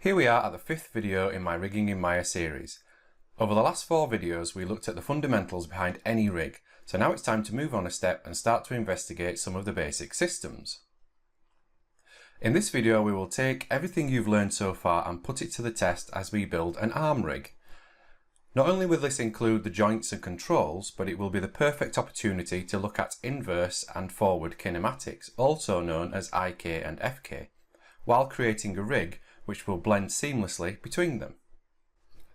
Here we are at the fifth video in my Rigging in Maya series. Over the last 4 videos we looked at the fundamentals behind any rig, so now it's time to move on a step and start to investigate some of the basic systems. In this video we will take everything you've learned so far and put it to the test as we build an arm rig. Not only will this include the joints and controls, but it will be the perfect opportunity to look at inverse and forward kinematics, also known as IK and FK, while creating a rig which will blend seamlessly between them.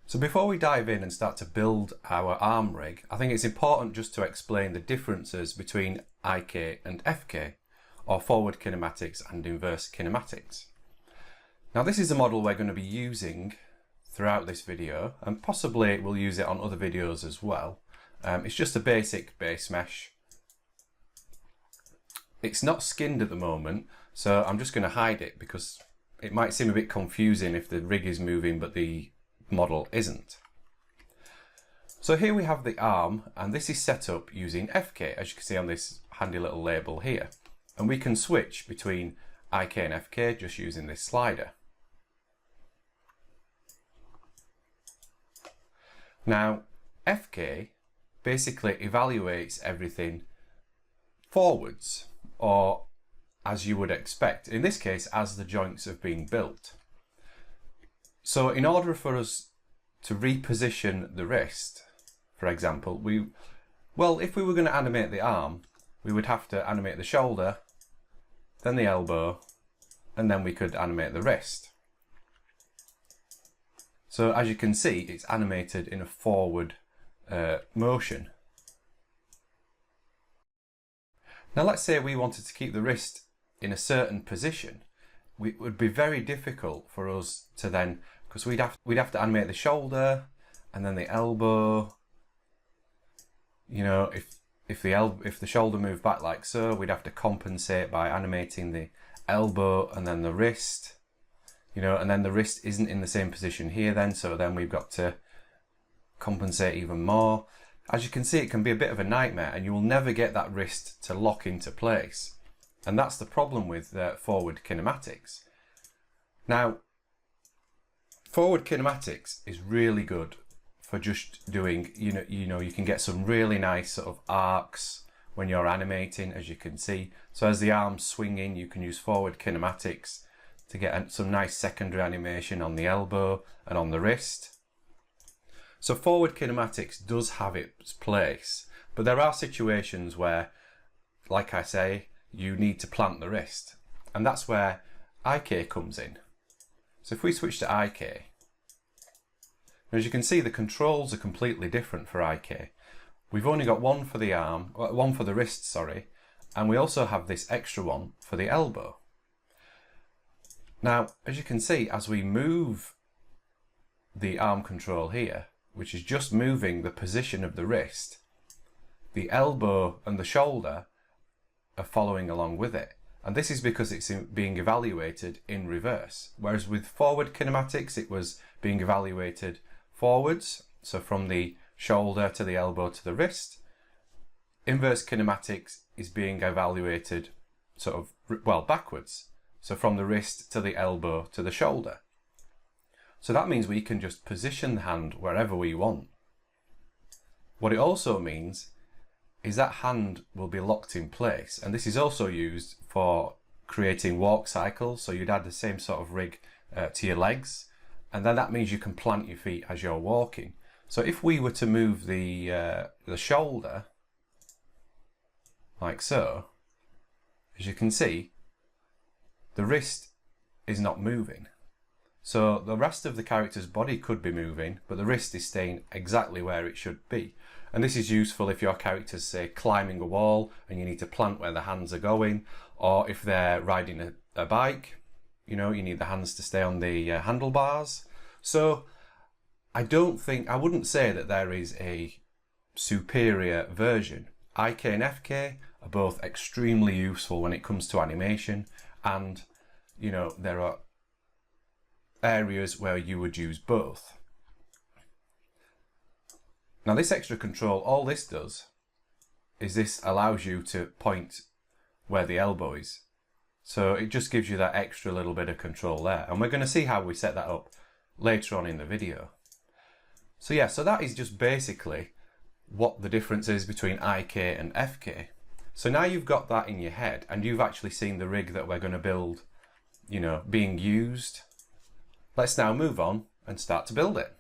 So before we dive in and start to build our arm rig, I think it's important just to explain the differences between IK and FK, or forward kinematics and inverse kinematics. Now this is a model we're going to be using throughout this video, and possibly we'll use it on other videos as well. It's just a basic base mesh. It's not skinned at the moment, so I'm just going to hide it because it might seem a bit confusing if the rig is moving but the model isn't. So here we have the arm, and this is set up using FK, as you can see on this handy little label here. And we can switch between IK and FK just using this slider. Now, FK basically evaluates everything forwards, or as you would expect, in this case as the joints have been built. So in order for us to reposition the wrist, for example, if we were going to animate the arm, we would have to animate the shoulder, then the elbow, and then we could animate the wrist. So as you can see, it's animated in a forward motion. Now let's say we wanted to keep the wrist in a certain position. It would be very difficult for us to then, because we'd have to animate the shoulder and then the elbow. You know, if the shoulder moved back like so, we'd have to compensate by animating the elbow and then the wrist. You know, and then the wrist isn't in the same position here then, so then we've got to compensate even more. As you can see, it can be a bit of a nightmare, and you will never get that wrist to lock into place. And that's the problem with forward kinematics. Now, forward kinematics is really good for just doing, you know, you can get some really nice sort of arcs when you're animating, as you can see. So as the arm's swinging, you can use forward kinematics to get some nice secondary animation on the elbow and on the wrist. So forward kinematics does have its place, but there are situations where, like I say, you need to plant the wrist, and that's where IK comes in. So if we switch to IK, as you can see, the controls are completely different for IK. We've only got one for the arm, one for the wrist, sorry, and we also have this extra one for the elbow. Now, as you can see, as we move the arm control here, which is just moving the position of the wrist, the elbow and the shoulder are following along with it. And this is because it's being evaluated in reverse. Whereas with forward kinematics, it was being evaluated forwards, so from the shoulder to the elbow to the wrist. Inverse kinematics is being evaluated sort of, well, backwards. So from the wrist to the elbow to the shoulder. So that means we can just position the hand wherever we want. What it also means is that hand will be locked in place, and this is also used for creating walk cycles. So you'd add the same sort of rig to your legs, and then that means you can plant your feet as you're walking. So if we were to move the shoulder like so, as you can see, the wrist is not moving. So the rest of the character's body could be moving, but the wrist is staying exactly where it should be. And this is useful if your character's, say, climbing a wall and you need to plant where the hands are going, or if they're riding a bike, you know, you need the hands to stay on the handlebars. So I wouldn't say that there is a superior version. IK and FK are both extremely useful when it comes to animation, and, you know, there are areas where you would use both. Now this extra control, all this does is this allows you to point where the elbow is. So it just gives you that extra little bit of control there. And we're going to see how we set that up later on in the video. So yeah, so that is just basically what the difference is between IK and FK. So now you've got that in your head and you've actually seen the rig that we're going to build, you know, being used. Let's now move on and start to build it.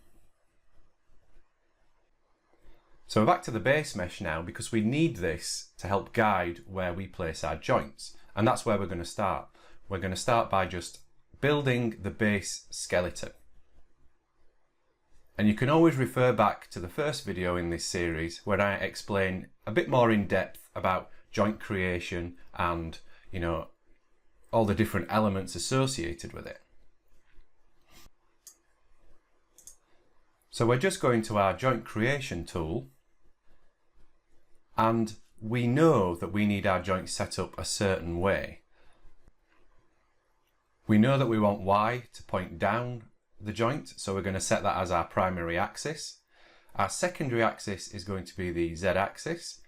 So we're back to the base mesh now because we need this to help guide where we place our joints. And that's where we're going to start. We're going to start by just building the base skeleton. And you can always refer back to the first video in this series where I explain a bit more in depth about joint creation and, you know, all the different elements associated with it. So we're just going to our joint creation tool, and we know that we need our joint set up a certain way. We know that we want Y to point down the joint, so we're going to set that as our primary axis. Our secondary axis is going to be the Z axis,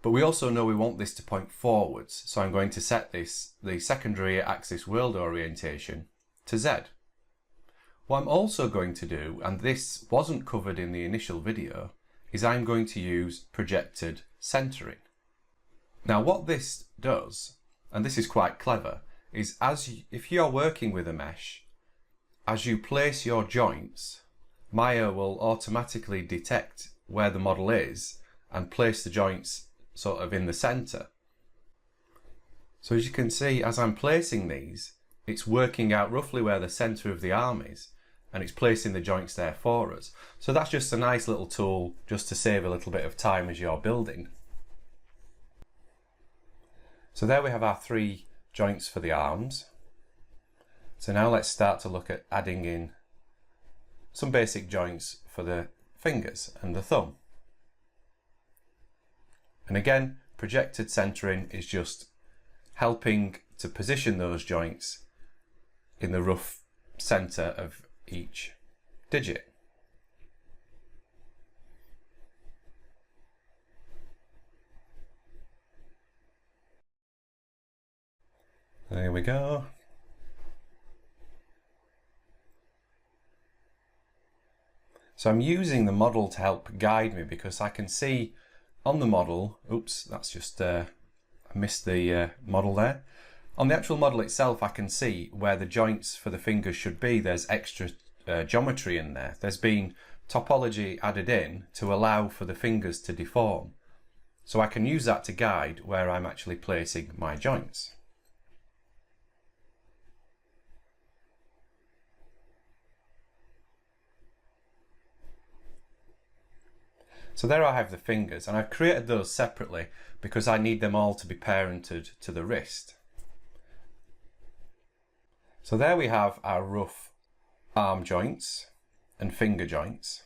but we also know we want this to point forwards, so I'm going to set this, the secondary axis world orientation, to Z. What I'm also going to do, and this wasn't covered in the initial video, is I'm going to use projected centering. Now what this does, and this is quite clever, is if you're working with a mesh, as you place your joints, Maya will automatically detect where the model is and place the joints sort of in the center. So as you can see, as I'm placing these, it's working out roughly where the center of the arm is, and it's placing the joints there for us. So that's just a nice little tool just to save a little bit of time as you're building. So there we have our 3 joints for the arms. So now let's start to look at adding in some basic joints for the fingers and the thumb. And again, projected centering is just helping to position those joints in the rough center of each digit. There we go. So I'm using the model to help guide me because I can see on the model, oops, that's just, I missed the model there. On the actual model itself, I can see where the joints for the fingers should be. There's extra geometry in there. There's been topology added in to allow for the fingers to deform. So I can use that to guide where I'm actually placing my joints. So there I have the fingers, and I've created those separately because I need them all to be parented to the wrist. So there we have our rough arm joints and finger joints.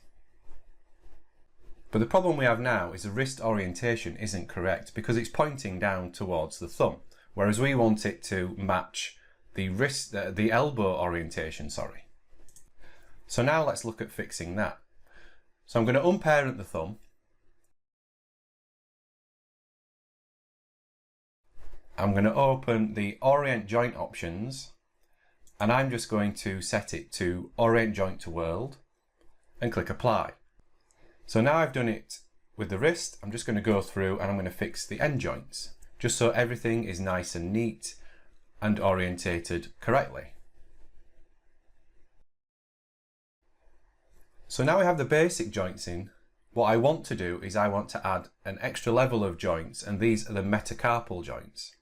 But the problem we have now is the wrist orientation isn't correct because it's pointing down towards the thumb, whereas we want it to match the wrist, the elbow orientation, sorry. So now let's look at fixing that. So I'm going to unparent the thumb. I'm going to open the Orient Joint options, and I'm just going to set it to Orient Joint to World and click Apply. So now I've done it with the wrist. I'm just going to go through and I'm going to fix the end joints, just so everything is nice and neat and orientated correctly. So now we have the basic joints in. What I want to do is I want to add an extra level of joints, and these are the metacarpal joints.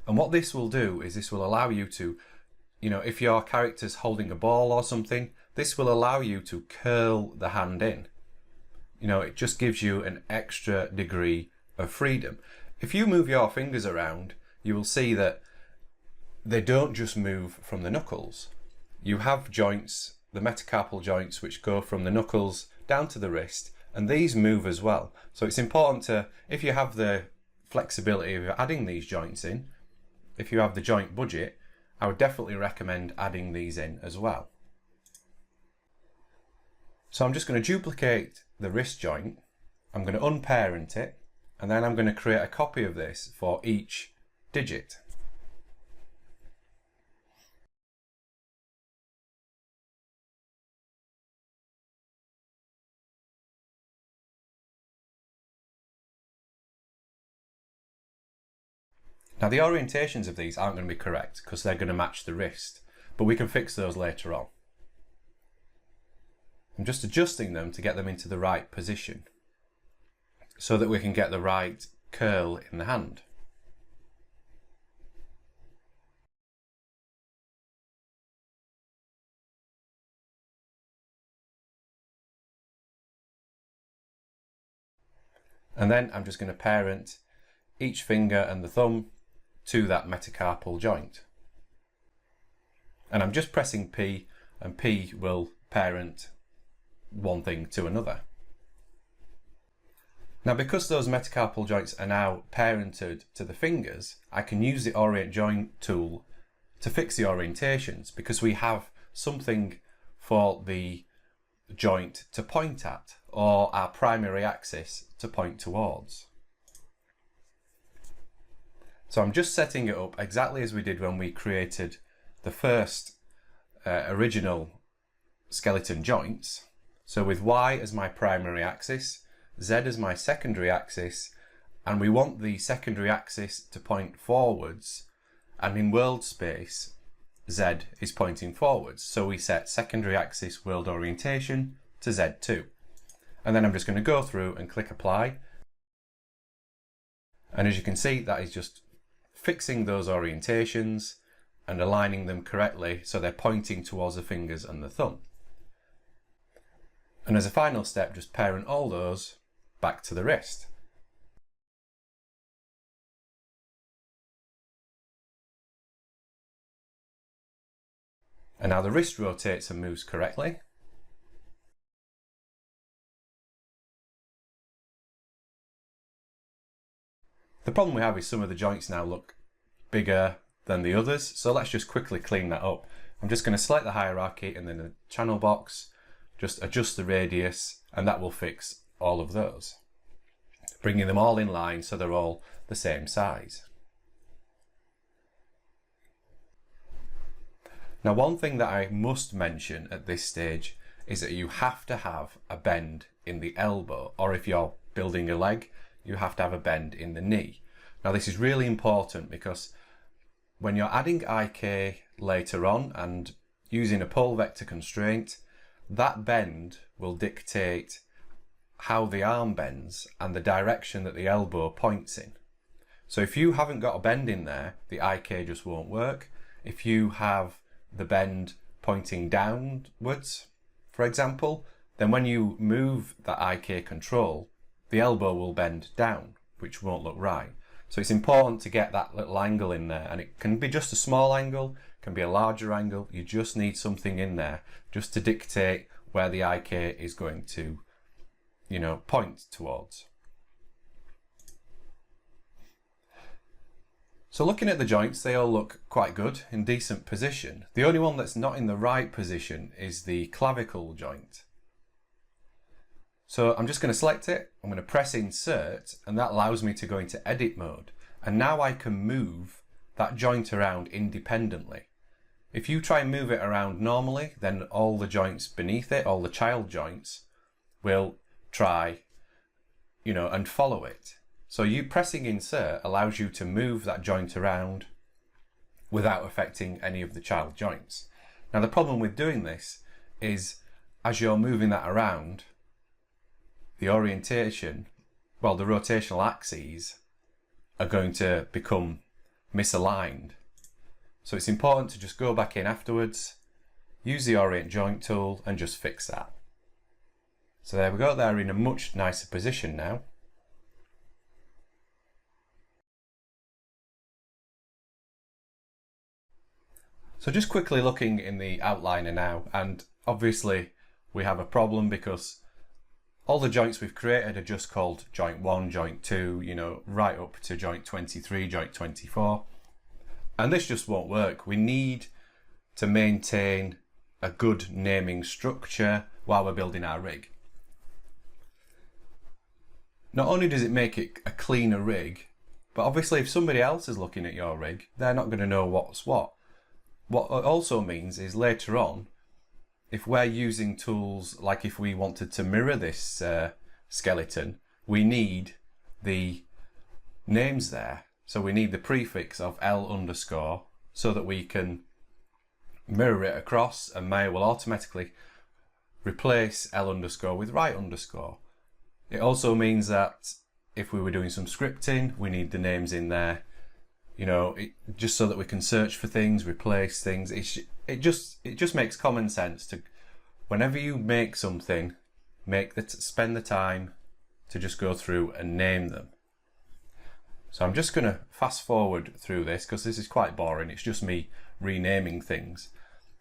And what this will do is this will allow you to, you know, if your character's holding a ball or something, this will allow you to curl the hand in. You know, it just gives you an extra degree of freedom. If you move your fingers around, you will see that they don't just move from the knuckles. You have joints, the metacarpal joints, which go from the knuckles down to the wrist, and these move as well. So it's important to, if you have the flexibility of adding these joints in, if you have the joint budget, I would definitely recommend adding these in as well. So I'm just going to duplicate the wrist joint, I'm going to unparent it, and then I'm going to create a copy of this for each digit. Now the orientations of these aren't going to be correct because they're going to match the wrist, but we can fix those later on. I'm just adjusting them to get them into the right position so that we can get the right curl in the hand. And then I'm just going to parent each finger and the thumb to that metacarpal joint. And I'm just pressing P, and P will parent one thing to another. Now because those metacarpal joints are now parented to the fingers, I can use the Orient Joint tool to fix the orientations because we have something for the joint to point at, or our primary axis to point towards. So I'm just setting it up exactly as we did when we created the first original skeleton joints. So with Y as my primary axis, Z as my secondary axis, and we want the secondary axis to point forwards, and in world space Z is pointing forwards, so we set secondary axis world orientation to Z2. And then I'm just going to go through and click apply, and as you can see, that is just fixing those orientations and aligning them correctly so they're pointing towards the fingers and the thumb. And as a final step, just parent all those back to the wrist. And now the wrist rotates and moves correctly. The problem we have is some of the joints now look bigger than the others, so let's just quickly clean that up. I'm just going to select the hierarchy and then the channel box, just adjust the radius, and that will fix all of those, bringing them all in line so they're all the same size. Now one thing that I must mention at this stage is that you have to have a bend in the elbow, or if you're building a leg, you have to have a bend in the knee. Now this is really important because when you're adding IK later on and using a pole vector constraint, that bend will dictate how the arm bends and the direction that the elbow points in. So if you haven't got a bend in there, the IK just won't work. If you have the bend pointing downwards, for example, then when you move that IK control, the elbow will bend down, which won't look right. So it's important to get that little angle in there, and it can be just a small angle, can be a larger angle. You just need something in there just to dictate where the IK is going to, point towards. So looking at the joints, they all look quite good, in decent position. The only one that's not in the right position is the clavicle joint. So I'm just going to select it, I'm going to press insert, and that allows me to go into edit mode. And now I can move that joint around independently. If you try and move it around normally, then all the joints beneath it, all the child joints, will try, and follow it. So you pressing insert allows you to move that joint around without affecting any of the child joints. Now the problem with doing this is as you're moving that around, the orientation, the rotational axes are going to become misaligned. So it's important to just go back in afterwards, use the Orient Joint tool and just fix that. So there we go, they're in a much nicer position now. So just quickly looking in the outliner now, and obviously we have a problem because all the joints we've created are just called joint 1, joint 2, right up to joint 23, joint 24. And this just won't work. We need to maintain a good naming structure while we're building our rig. Not only does it make it a cleaner rig, but obviously if somebody else is looking at your rig, they're not going to know what's what. What it also means is later on, if we're using tools, like if we wanted to mirror this skeleton, we need the names there So we need the prefix of L underscore so that we can mirror it across, and Maya will automatically replace L underscore with right underscore. It also means that if we were doing some scripting, we need the names in there, you know, just so that we can search for things, replace things. It just makes common sense to, whenever you make something, spend the time to just go through and name them. So I'm just going to fast forward through this because this is quite boring. It's just me renaming things.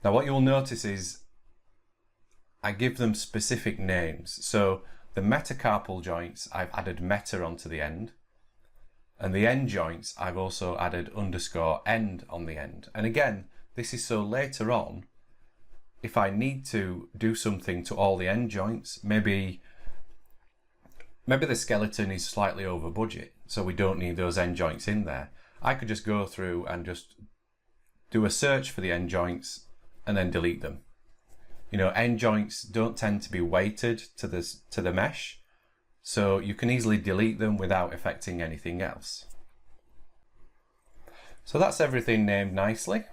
Now what you'll notice is I give them specific names. So the metacarpal joints, I've added meta onto the end. And the end joints, I've also added underscore end on the end. And again, this is so later on, if I need to do something to all the end joints, maybe the skeleton is slightly over budget, so we don't need those end joints in there. I could just go through and just do a search for the end joints and then delete them. You know, end joints don't tend to be weighted to the mesh, so you can easily delete them without affecting anything else. So that's everything named nicely.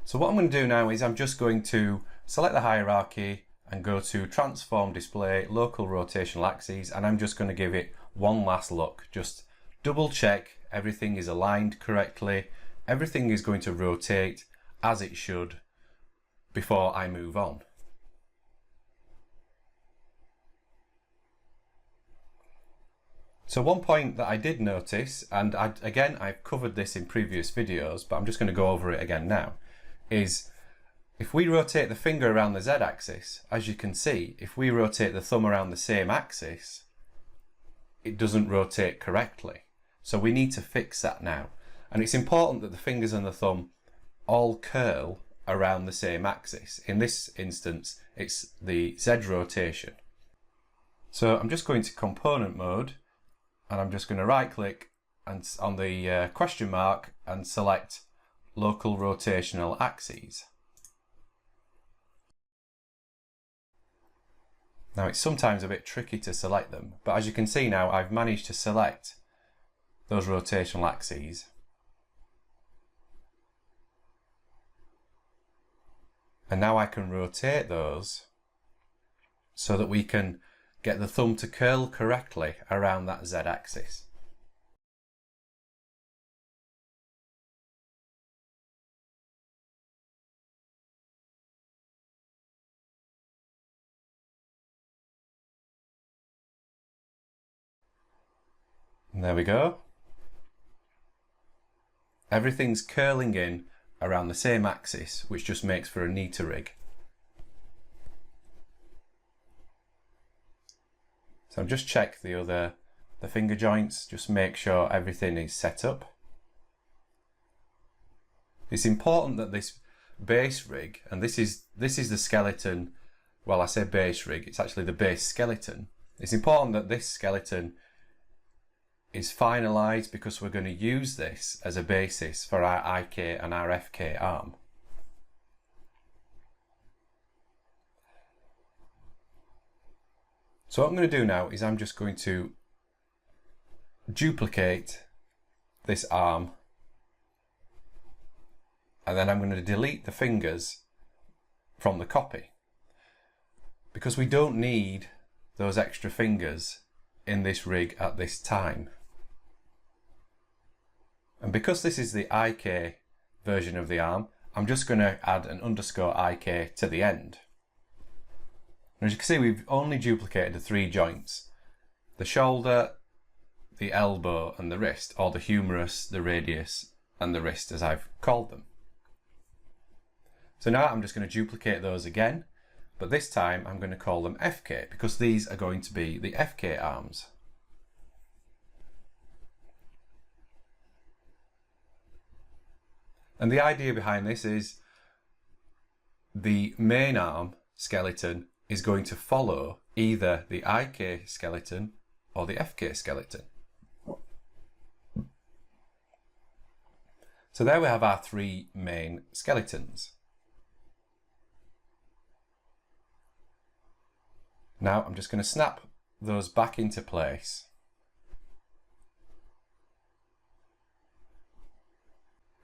So what I'm going to do now is I'm just going to select the hierarchy and go to transform display local rotational axes, and I'm just going to give it one last look. Just double check everything is aligned correctly, everything is going to rotate as it should before I move on. So one point that I did notice, and again I've covered this in previous videos, but I'm just going to go over it again now, is if we rotate the finger around the z-axis, as you can see, if we rotate the thumb around the same axis, it doesn't rotate correctly. So we need to fix that now. And it's important that the fingers and the thumb all curl around the same axis. In this instance, it's the Z rotation. So I'm just going to component mode, and I'm just going to right click and on the question mark and select local rotational axes. Now it's sometimes a bit tricky to select them, but as you can see now, I've managed to select those rotational axes. And now I can rotate those so that we can get the thumb to curl correctly around that z-axis. And there we go. Everything's curling in around the same axis, which just makes for a neater rig. So just check the finger joints, just make sure everything is set up. It's important that this base rig, and this is the skeleton, well I say base rig, it's actually the base skeleton. It's important that this skeleton is finalized because we're going to use this as a basis for our IK and our FK arm. So what I'm going to do now is I'm just going to duplicate this arm, and then I'm going to delete the fingers from the copy because we don't need those extra fingers in this rig at this time. And because this is the IK version of the arm, I'm just going to add an underscore IK to the end. And as you can see, we've only duplicated the three joints: the shoulder, the elbow and the wrist, or the humerus, the radius and the wrist as I've called them. So now I'm just going to duplicate those again, but this time I'm going to call them FK because these are going to be the FK arms. And the idea behind this is the main arm skeleton is going to follow either the IK skeleton or the FK skeleton. So there we have our three main skeletons. Now I'm just going to snap those back into place.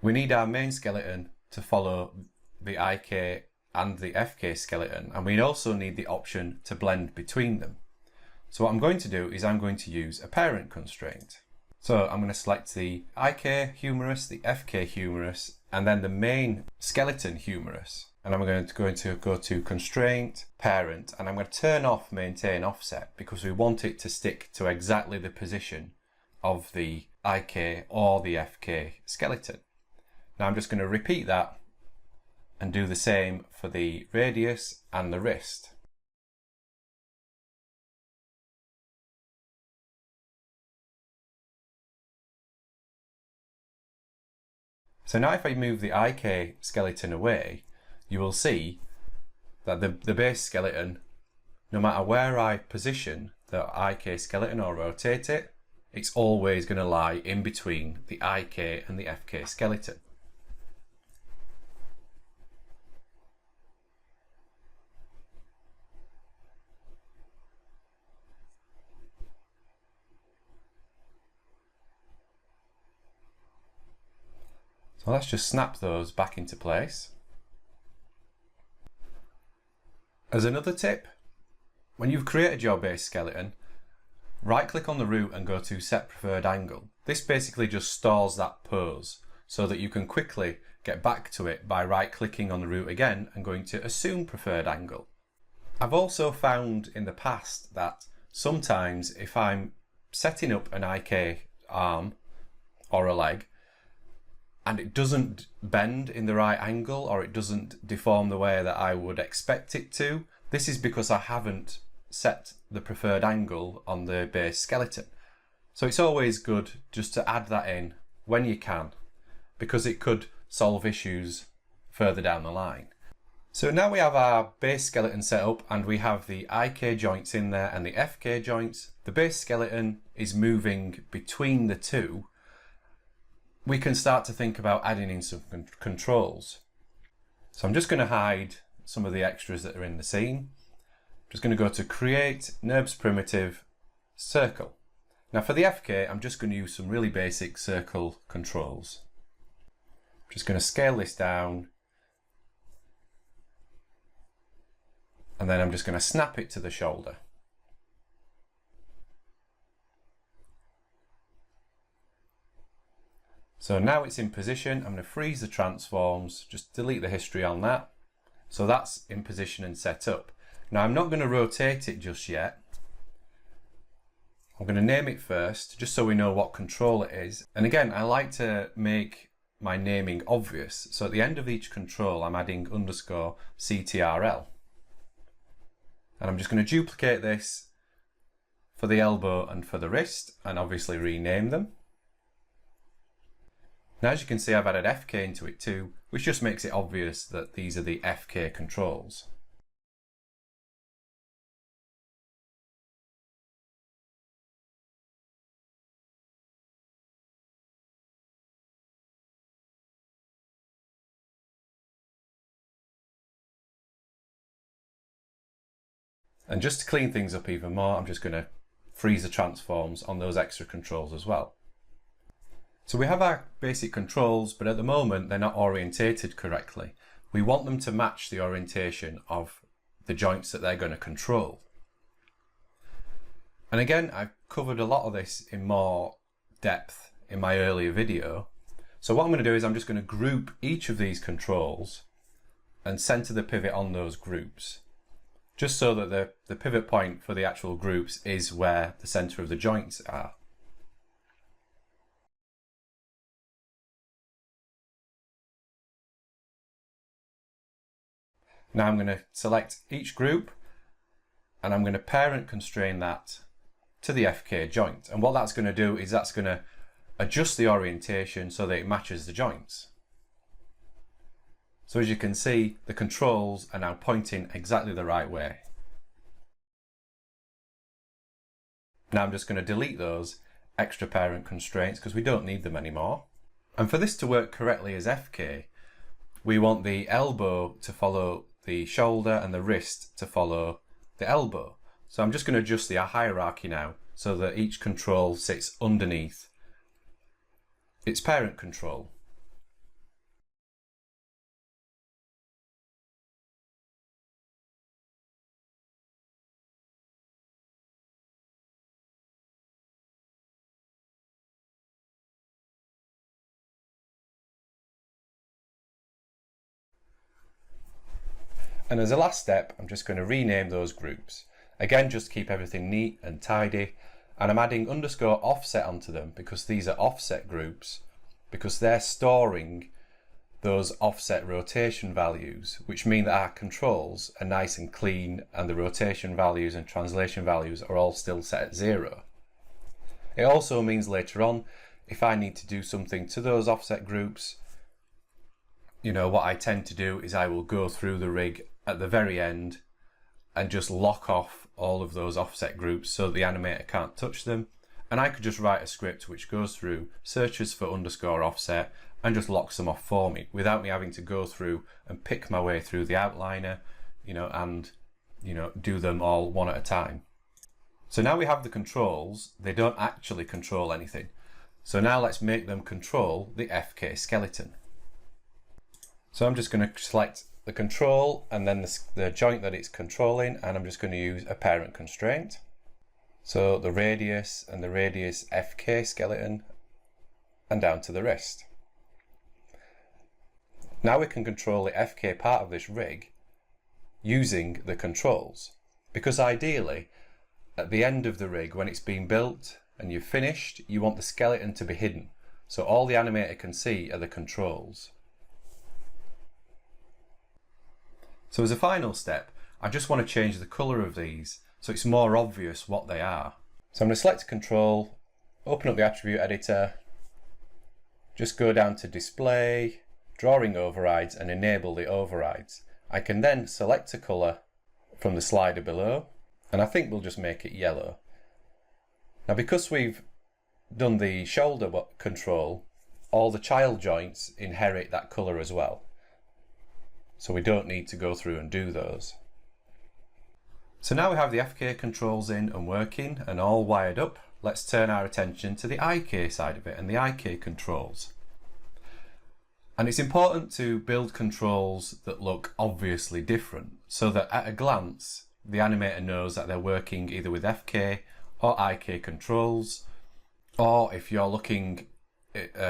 we need our main skeleton to follow the IK and the FK skeleton, and we also need the option to blend between them. So what I'm going to do is I'm going to use a parent constraint. So I'm going to select the IK humerus, the FK humerus, and then the main skeleton humerus. And I'm going to go to constraint, parent, and I'm going to turn off maintain offset because we want it to stick to exactly the position of the IK or the FK skeleton. Now I'm just going to repeat that and do the same for the radius and the wrist. So now if I move the IK skeleton away, you will see that the base skeleton, no matter where I position the IK skeleton or rotate it, it's always going to lie in between the IK and the FK skeleton. So let's just snap those back into place. As another tip, when you've created your base skeleton, right click on the root and go to set preferred angle. This basically just stores that pose so that you can quickly get back to it by right clicking on the root again and going to assume preferred angle. I've also found in the past that sometimes if I'm setting up an IK arm or a leg and it doesn't bend in the right angle or it doesn't deform the way that I would expect it to, this is because I haven't set the preferred angle on the base skeleton. So it's always good just to add that in when you can, because it could solve issues further down the line. So now we have our base skeleton set up and we have the IK joints in there and the FK joints. The base skeleton is moving between the two. We can start to think about adding in some controls. So I'm just going to hide some of the extras that are in the scene. I'm just going to go to create NURBS primitive circle. Now for the FK, I'm just going to use some really basic circle controls. I'm just going to scale this down. And then I'm just going to snap it to the shoulder. So now it's in position. I'm going to freeze the transforms, just delete the history on that. So that's in position and set up. Now I'm not going to rotate it just yet. I'm going to name it first, just so we know what control it is. And again, I like to make my naming obvious. So at the end of each control, I'm adding underscore CTRL. And I'm just going to duplicate this for the elbow and for the wrist, and obviously rename them. Now as you can see, I've added FK into it too, which just makes it obvious that these are the FK controls. And just to clean things up even more, I'm just going to freeze the transforms on those extra controls as well. So we have our basic controls, but at the moment they're not orientated correctly. We want them to match the orientation of the joints that they're going to control. And again, I've covered a lot of this in more depth in my earlier video. So what I'm going to do is I'm just going to group each of these controls and center the pivot on those groups, just so that the pivot point for the actual groups is where the center of the joints are. Now I'm going to select each group and I'm going to parent constrain that to the FK joint. And what that's going to do is that's going to adjust the orientation so that it matches the joints. So as you can see, the controls are now pointing exactly the right way. Now I'm just going to delete those extra parent constraints because we don't need them anymore. And for this to work correctly as FK, we want the elbow to follow the shoulder and the wrist to follow the elbow. So I'm just going to adjust the hierarchy now so that each control sits underneath its parent control. And as a last step, I'm just going to rename those groups. Again, just keep everything neat and tidy. And I'm adding underscore offset onto them because these are offset groups, because they're storing those offset rotation values, which mean that our controls are nice and clean and the rotation values and translation values are all still set at 0. It also means later on, if I need to do something to those offset groups, what I tend to do is I will go through the rig at the very end and just lock off all of those offset groups so that the animator can't touch them. And I could just write a script which goes through, searches for underscore offset, and just locks them off for me without me having to go through and pick my way through the outliner, and do them all one at a time. So now we have the controls, they don't actually control anything. So now let's make them control the FK skeleton. So I'm just going to select the control and then the joint that it's controlling, and I'm just going to use a parent constraint. So the radius and the radius FK skeleton and down to the wrist. Now we can control the FK part of this rig using the controls, because ideally at the end of the rig, when it's been built and you've finished, you want the skeleton to be hidden, so all the animator can see are the controls. So as a final step, I just want to change the colour of these so it's more obvious what they are. So I'm going to select control, open up the attribute editor, just go down to display, drawing overrides, and enable the overrides. I can then select a colour from the slider below, and I think we'll just make it yellow. Now because we've done the shoulder control, all the child joints inherit that colour as well. So we don't need to go through and do those. So now we have the FK controls in and working and all wired up, let's turn our attention to the IK side of it and the IK controls. And it's important to build controls that look obviously different so that at a glance the animator knows that they're working either with FK or IK controls, or if you're looking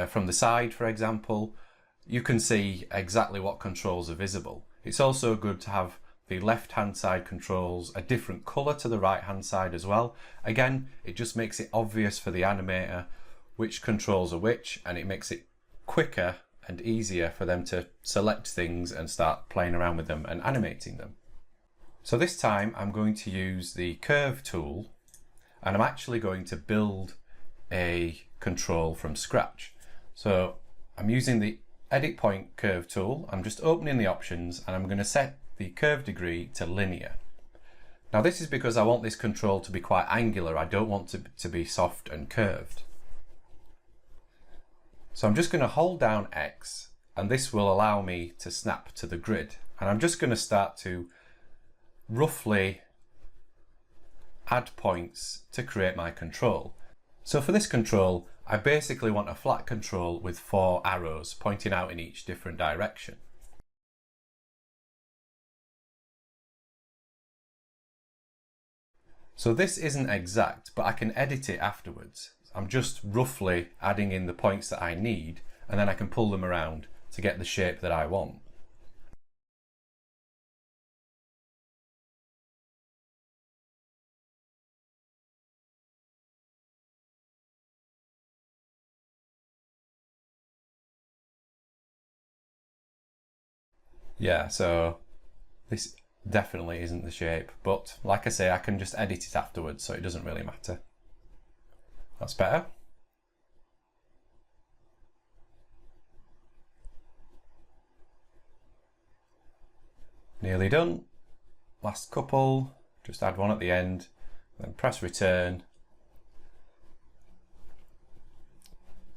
from the side, for example, you can see exactly what controls are visible. It's also good to have the left hand side controls a different colour to the right hand side as well. Again, it just makes it obvious for the animator which controls are which, and it makes it quicker and easier for them to select things and start playing around with them and animating them. So this time I'm going to use the curve tool, and I'm actually going to build a control from scratch. So I'm using the edit point curve tool, I'm just opening the options and I'm going to set the curve degree to linear. Now this is because I want this control to be quite angular, I don't want it to be soft and curved. So I'm just going to hold down X, and this will allow me to snap to the grid, and I'm just going to start to roughly add points to create my control. So for this control, I basically want a flat control with 4 arrows pointing out in each different direction. So this isn't exact, but I can edit it afterwards. I'm just roughly adding in the points that I need, and then I can pull them around to get the shape that I want. Yeah, so this definitely isn't the shape, but like I say, I can just edit it afterwards, so it doesn't really matter. That's better. Nearly done. Last couple, just add one at the end, then press return.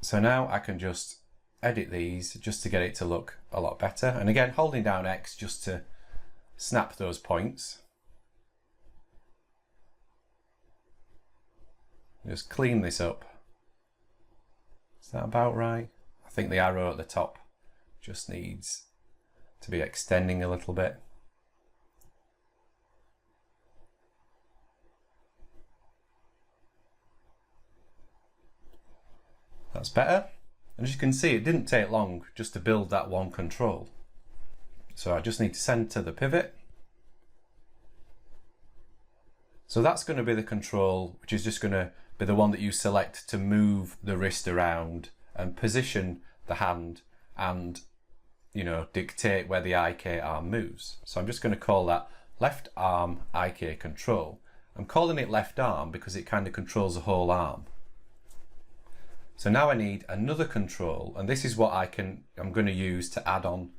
So now I can just edit these just to get it to look a lot better. And again, holding down X just to snap those points. Just clean this up. Is that about right? I think the arrow at the top just needs to be extending a little bit. That's better. And as you can see, it didn't take long just to build that one control. So I just need to center the pivot, So that's going to be the control, which is just going to be the one that you select to move the wrist around and position the hand and, you know, dictate where the IK arm moves. So I'm just going to call that left arm IK control. I'm calling it left arm because it kind of controls the whole arm. So now I need another control, and this is what I'm going to use to add on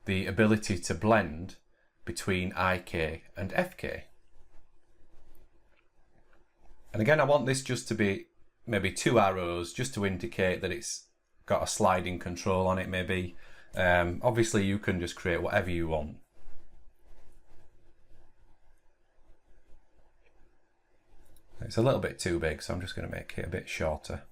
the ability to blend between IK and FK. And again, I want this just to be maybe 2 arrows, just to indicate that it's got a sliding control on it maybe. Obviously you can just create whatever you want. It's a little bit too big, so I'm just going to make it a bit shorter.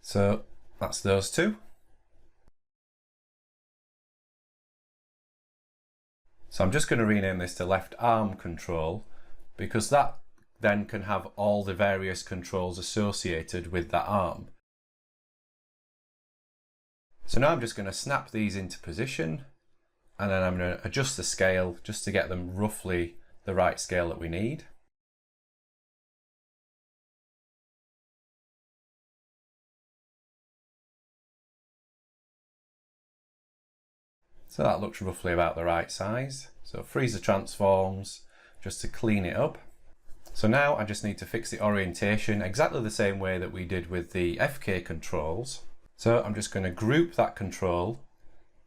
So that's those two. So I'm just going to rename this to left arm control, because that then can have all the various controls associated with that arm. So now I'm just going to snap these into position, and then I'm going to adjust the scale just to get them roughly the right scale that we need. So that looks roughly about the right size. So freeze the transforms just to clean it up. So now I just need to fix the orientation exactly the same way that we did with the FK controls. So I'm just going to group that control,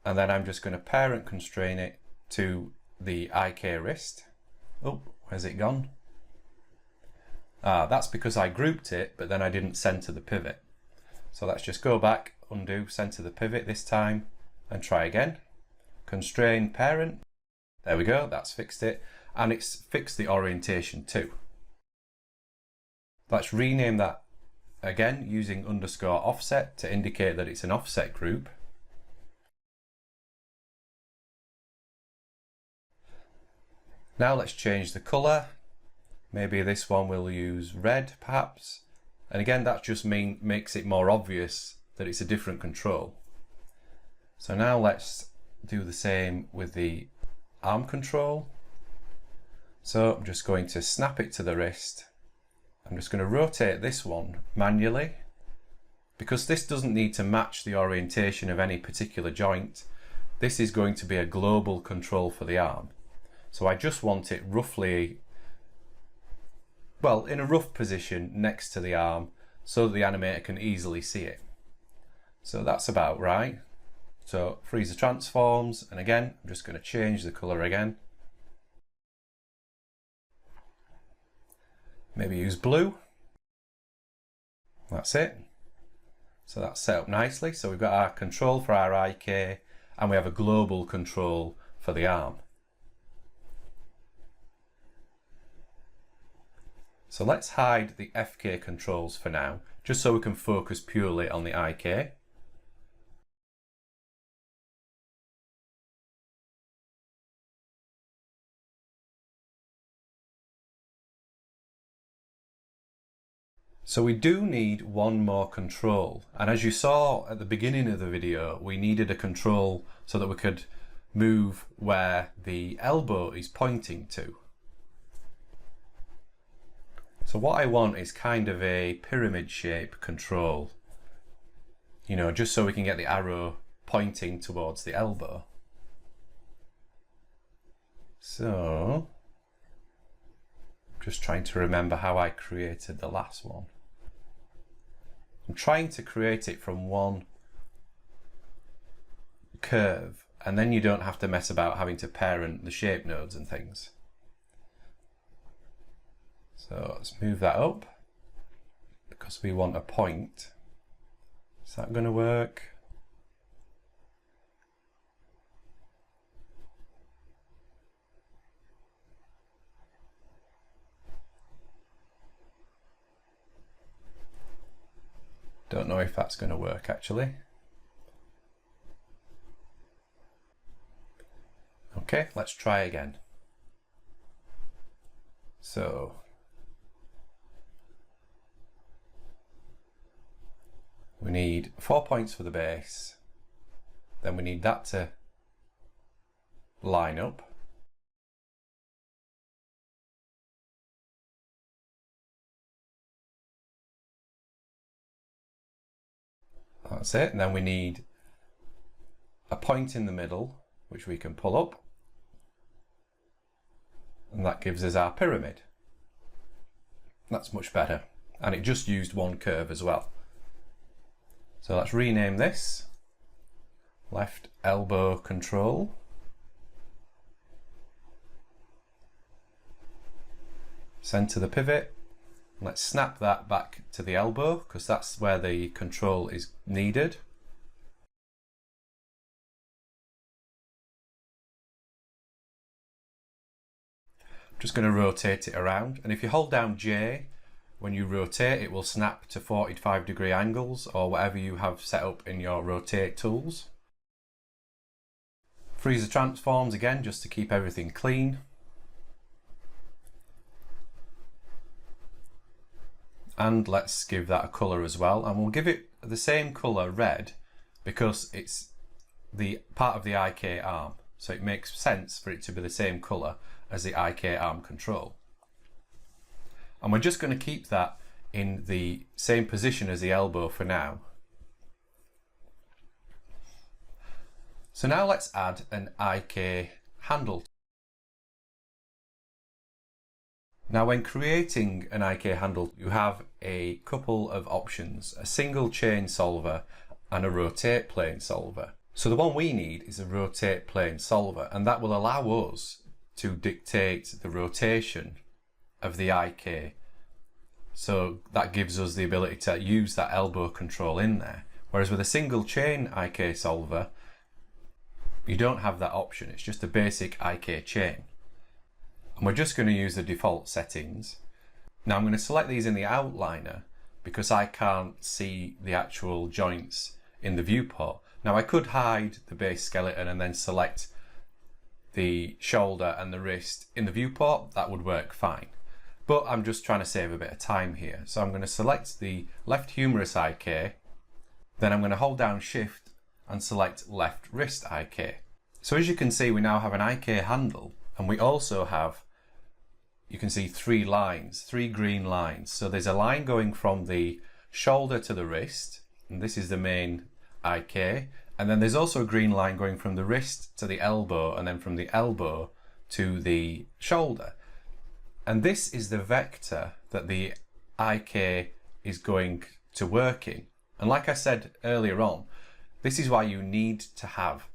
and then I'm just going to parent constrain it to the IK wrist. Oh, where's it gone? That's because I grouped it, but then I didn't center the pivot. So let's just go back, undo, center the pivot this time, and try again. Constrain parent. There we go, that's fixed it. And it's fixed the orientation too. Let's rename that again using underscore offset to indicate that it's an offset group. Now let's change the color. Maybe this one we'll use red perhaps. And again, that just makes it more obvious that it's a different control. So now let's do the same with the arm control. So I'm just going to snap it to the wrist. I'm just going to rotate this one manually, because this doesn't need to match the orientation of any particular joint. This is going to be a global control for the arm. So I just want it roughly, well, in a rough position next to the arm so that the animator can easily see it. So that's about right. So freeze the transforms, and again, I'm just going to change the color again. Maybe use blue. That's it. So that's set up nicely. So we've got our control for our IK, and we have a global control for the arm. So let's hide the FK controls for now, just so we can focus purely on the IK. So we do need one more control, and as you saw at the beginning of the video, we needed a control so that we could move where the elbow is pointing to. So what I want is kind of a pyramid shape control, you know, just so we can get the arrow pointing towards the elbow. So just trying to remember how I created the last one. I'm trying to create it from one curve, and then you don't have to mess about having to parent the shape nodes and things. So let's move that up because we want a point. Is that going to work? Don't know if that's going to work actually. Okay, let's try again. So we need 4 points for the base, then we need that to line up. That's it. And then we need a point in the middle, which we can pull up. And that gives us our pyramid. That's much better. And it just used one curve as well. So let's rename this left elbow control. Center the pivot. Let's snap that back to the elbow because that's where the control is needed. I'm just going to rotate it around, and if you hold down J when you rotate, it will snap to 45-degree angles or whatever you have set up in your rotate tools. Freeze the transforms again just to keep everything clean. And let's give that a colour as well, and we'll give it the same colour, red, because it's the part of the IK arm, so it makes sense for it to be the same colour as the IK arm control. And we're just going to keep that in the same position as the elbow for now. So now let's add an IK handle. Now when creating an IK handle, you have a couple of options, a single chain solver and a rotate plane solver. So the one we need is a rotate plane solver, and that will allow us to dictate the rotation of the IK. So that gives us the ability to use that elbow control in there. Whereas with a single chain IK solver, you don't have that option. It's just a basic IK chain. And we're just going to use the default settings. Now I'm going to select these in the outliner because I can't see the actual joints in the viewport. Now I could hide the base skeleton and then select the shoulder and the wrist in the viewport. That would work fine. But I'm just trying to save a bit of time here. So I'm going to select the left humerus IK, then I'm going to hold down Shift and select left wrist IK. So as you can see, we now have an IK handle, and we also have, you can see three lines, three green lines. So there's a line going from the shoulder to the wrist, and this is the main IK. And then there's also a green line going from the wrist to the elbow, and then from the elbow to the shoulder. And this is the vector that the IK is going to work in. And like I said earlier on, this is why you need to have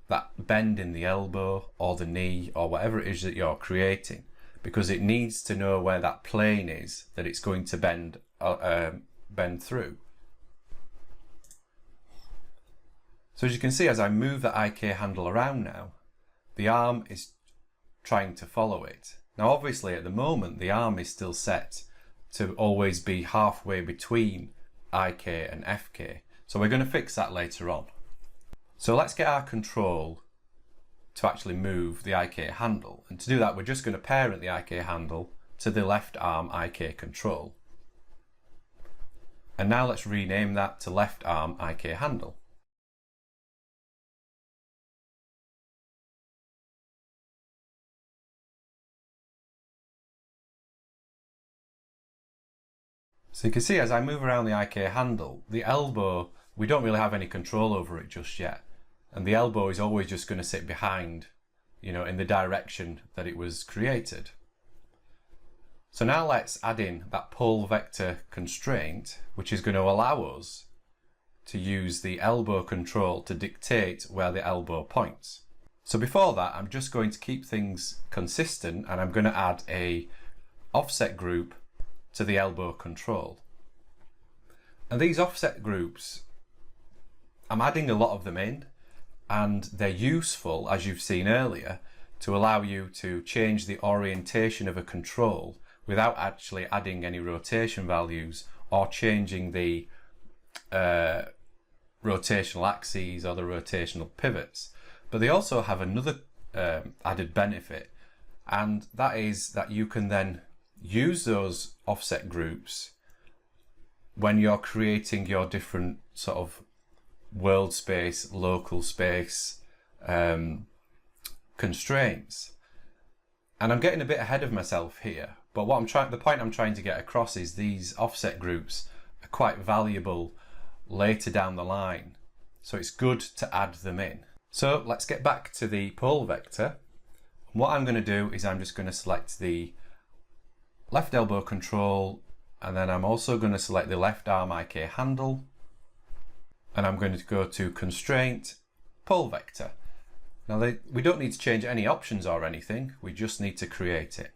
that bend in the elbow or the knee or whatever it is that you're creating, because it needs to know where that plane is that it's going to bend through. So as you can see, as I move the IK handle around now, the arm is trying to follow it. Now obviously at the moment the arm is still set to always be halfway between IK and FK. So we're going to fix that later on. So let's get our control to actually move the IK handle. And to do that, we're just going to parent the IK handle to the left arm IK control. And now let's rename that to left arm IK handle. So you can see as I move around the IK handle, the elbow, we don't really have any control over it just yet. And the elbow is always just going to sit behind, in the direction that it was created. So now let's add in that pull vector constraint, which is going to allow us to use the elbow control to dictate where the elbow points. So before that, I'm just going to keep things consistent, and I'm going to add a offset group to the elbow control. And these offset groups, I'm adding a lot of them in, and they're useful, as you've seen earlier, to allow you to change the orientation of a control without actually adding any rotation values or changing the rotational axes or the rotational pivots. But they also have another added benefit, and that is that you can then use those offset groups when you're creating your different sort of world space, local space constraints. And I'm getting a bit ahead of myself here, but the point I'm trying to get across is these offset groups are quite valuable later down the line. So it's good to add them in. So let's get back to the pole vector. What I'm going to do is I'm just going to select the left elbow control, and then I'm also going to select the left arm IK handle, and I'm going to go to constraint pole vector. Now we don't need to change any options or anything, we just need to create it.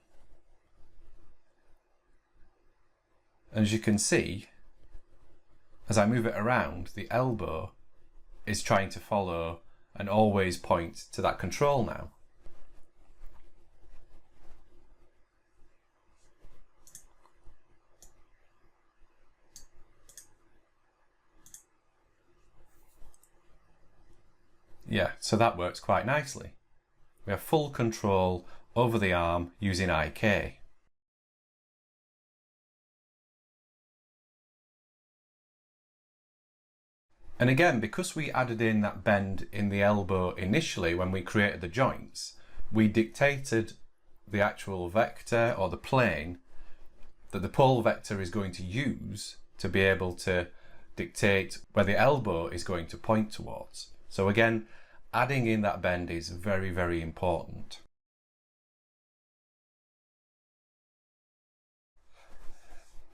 And as you can see, as I move it around, the elbow is trying to follow and always point to that control now. Yeah, so that works quite nicely. We have full control over the arm using IK. And again, because we added in that bend in the elbow initially when we created the joints, we dictated the actual vector or the plane that the pole vector is going to use to be able to dictate where the elbow is going to point towards. So again, adding in that bend is very, very important.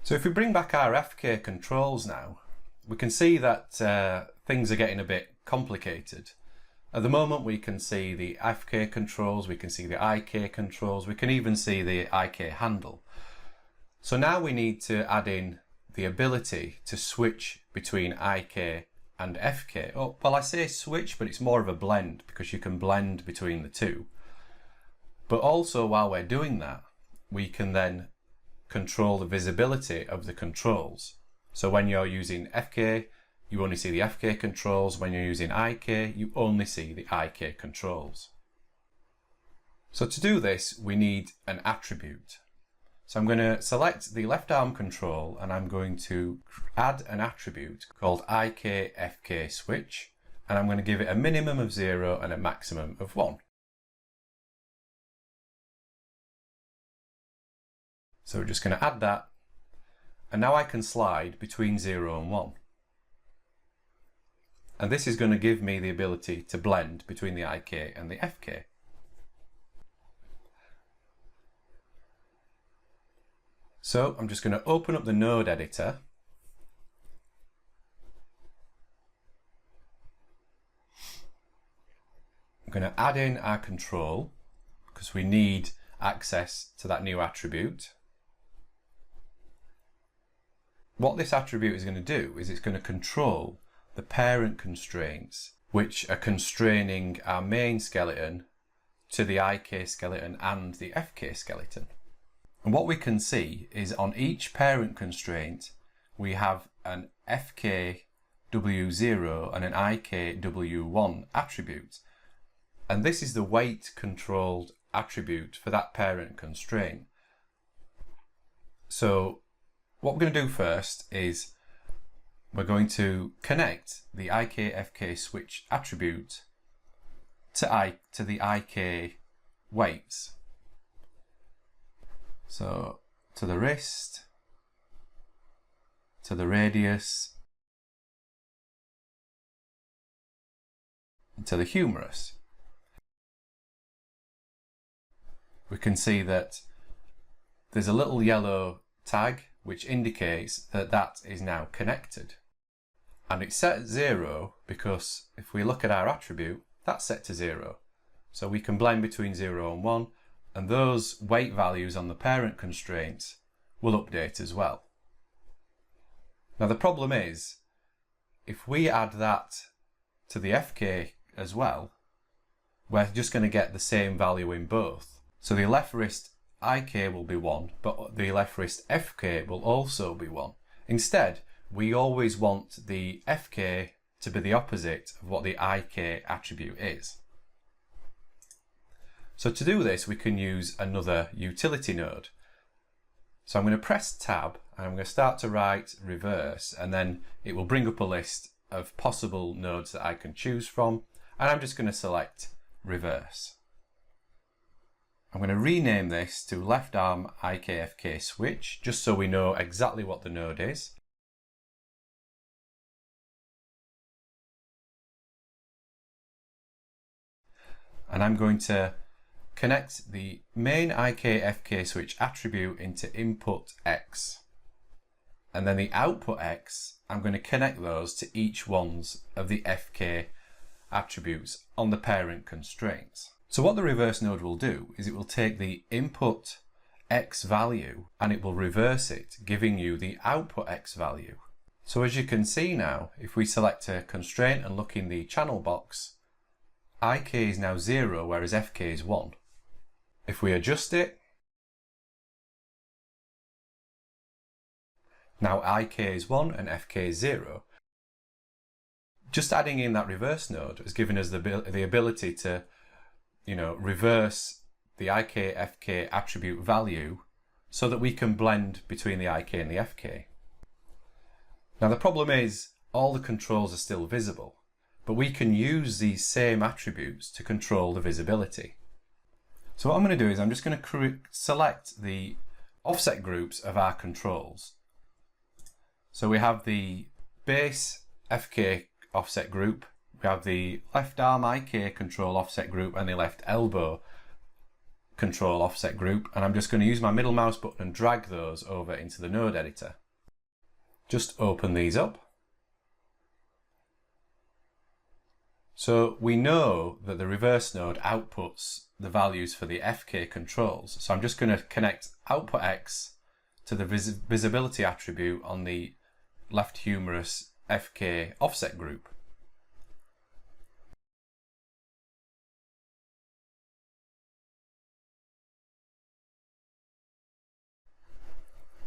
So if we bring back our FK controls now, we can see that things are getting a bit complicated. At the moment we can see the FK controls, we can see the IK controls, we can even see the IK handle. So now we need to add in the ability to switch between IK and FK. Oh, well, I say switch, but it's more of a blend because you can blend between the two. But also while we're doing that, we can then control the visibility of the controls. So when you're using FK, you only see the FK controls. When you're using IK, you only see the IK controls. So to do this, we need an attribute. So I'm going to select the left arm control and I'm going to add an attribute called IK FK switch, and I'm going to give it a minimum of 0 and a maximum of 1. So we're just going to add that, and now I can slide between 0 and 1. And this is going to give me the ability to blend between the IK and the FK. So I'm just going to open up the node editor. I'm going to add in our control because we need access to that new attribute. What this attribute is going to do is it's going to control the parent constraints which are constraining our main skeleton to the IK skeleton and the FK skeleton. And what we can see is on each parent constraint we have an FKW0 and an IKW1 attribute. And this is the weight controlled attribute for that parent constraint. So what we're going to do first is we're going to connect the IK-FK switch attribute to the IK weights. So to the wrist, to the radius, and to the humerus. We can see that there's a little yellow tag which indicates that that is now connected. And it's set at 0 because if we look at our attribute, that's set to 0. So we can blend between 0 and 1, and those weight values on the parent constraints will update as well. Now the problem is, if we add that to the FK as well, we're just going to get the same value in both. So the left wrist IK will be 1, but the left wrist FK will also be 1. Instead, we always want the FK to be the opposite of what the IK attribute is. So to do this, we can use another utility node. So I'm going to press tab and I'm going to start to write reverse, and then it will bring up a list of possible nodes that I can choose from, and I'm just going to select reverse. I'm going to rename this to left arm IKFK switch, just so we know exactly what the node is. And I'm going to connect the main IKFK switch attribute into input X. And then the output X, I'm going to connect those to each ones of the FK attributes on the parent constraints. So what the reverse node will do is it will take the input X value and it will reverse it, giving you the output X value. So as you can see now, if we select a constraint and look in the channel box, IK is now 0, whereas FK is 1. If we adjust it, now IK is 1 and FK is 0. Just adding in that reverse node has given us the ability to, reverse the IK FK attribute value so that we can blend between the IK and the FK. Now the problem is all the controls are still visible, but we can use these same attributes to control the visibility. So what I'm going to do is I'm just going to select the offset groups of our controls. So we have the base FK offset group, we have the left arm IK control offset group and the left elbow control offset group, and I'm just going to use my middle mouse button and drag those over into the node editor. Just open these up. So we know that the reverse node outputs the values for the FK controls. So I'm just going to connect output X to the visibility attribute on the left humerus FK offset group.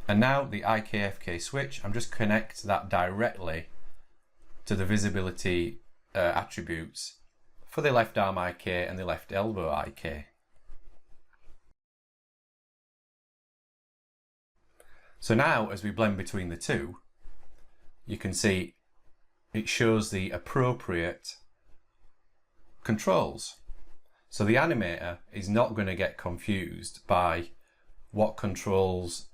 And now the IKFK switch, I'm just connect that directly to the visibility attributes for the left arm IK and the left elbow IK. So now as we blend between the two, you can see it shows the appropriate controls. So the animator is not going to get confused by what controls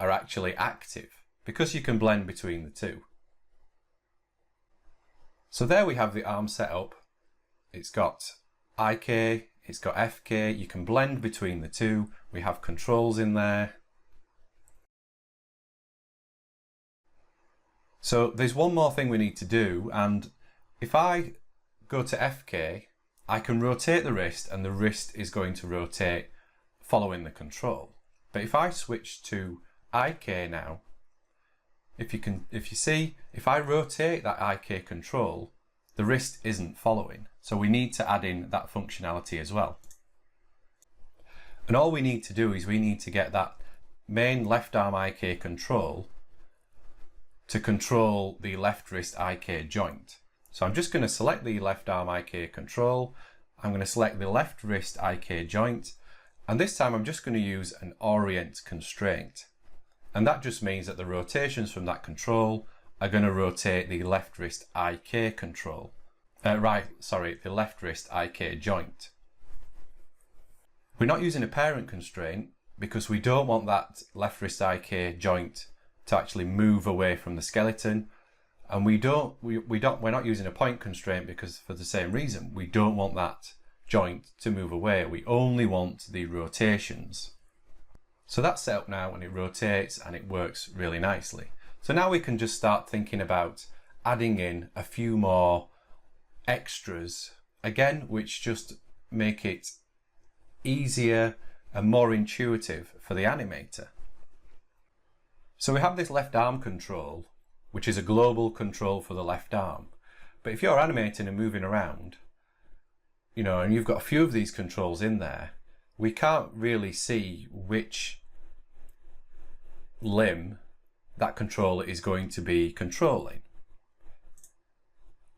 are actually active, because you can blend between the two. So there we have the arm set up. It's got IK, it's got FK, you can blend between the two, we have controls in there. So there's one more thing we need to do, and if I go to FK, I can rotate the wrist and the wrist is going to rotate following the control. But if I switch to IK now, if you see, if I rotate that IK control, the wrist isn't following. So we need to add in that functionality as well. And all we need to do is we need to get that main left arm IK control to control the left wrist IK joint. So I'm just going to select the left arm IK control. I'm going to select the left wrist IK joint. And this time I'm just going to use an orient constraint. And that just means that the rotations from that control are going to rotate the left wrist IK control. The left wrist IK joint. We're not using a parent constraint because we don't want that left wrist IK joint to actually move away from the skeleton. And we're not using a point constraint because for the same reason, we don't want that joint to move away. We only want the rotations. So that's set up now and it rotates and it works really nicely. So now we can just start thinking about adding in a few more extras, again, which just make it easier and more intuitive for the animator. So we have this left arm control, which is a global control for the left arm. But if you're animating and moving around, and you've got a few of these controls in there, we can't really see which limb that controller is going to be controlling.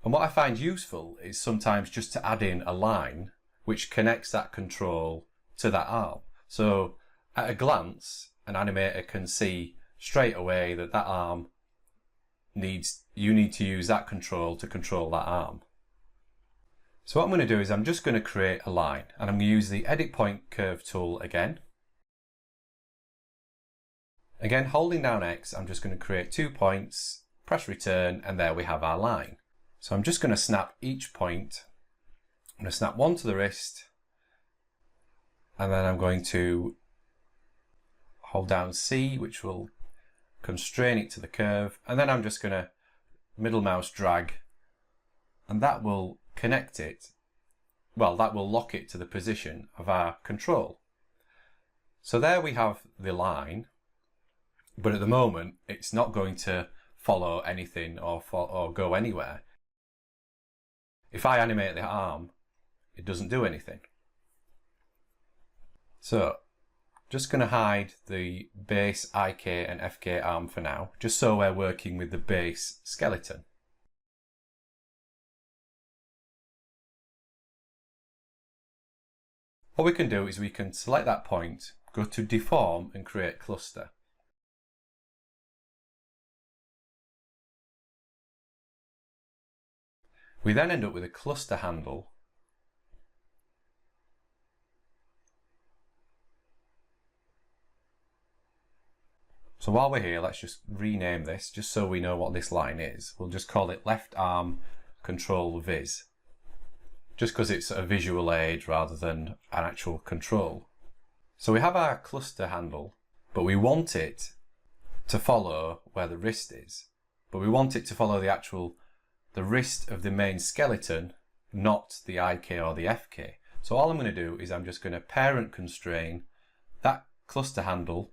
And what I find useful is sometimes just to add in a line which connects that control to that arm. So at a glance, an animator can see straight away that that arm you need to use that control to control that arm. So what I'm going to do is I'm just going to create a line, and I'm going to use the Edit Point Curve tool again. Again, holding down X, I'm just going to create 2 points, press return, and there we have our line. So I'm just going to snap each point. I'm going to snap one to the wrist, and then I'm going to hold down C, which will constrain it to the curve, and then I'm just going to middle mouse drag, and that will connect it, well, that will lock it to the position of our control. So there we have the line, but at the moment it's not going to follow anything or go anywhere. If I animate the arm, it doesn't do anything. So just going to hide the base IK and FK arm for now, just so we're working with the base skeleton. What we can do is we can select that point, go to Deform and create Cluster. We then end up with a cluster handle. So while we're here, let's just rename this, just so we know what this line is. We'll just call it Left Arm Control Viz, just because it's a visual aid rather than an actual control. So we have our cluster handle, but we want it to follow where the wrist is. But we want it to follow the wrist of the main skeleton, not the IK or the FK. So all I'm going to do is I'm just going to parent constrain that cluster handle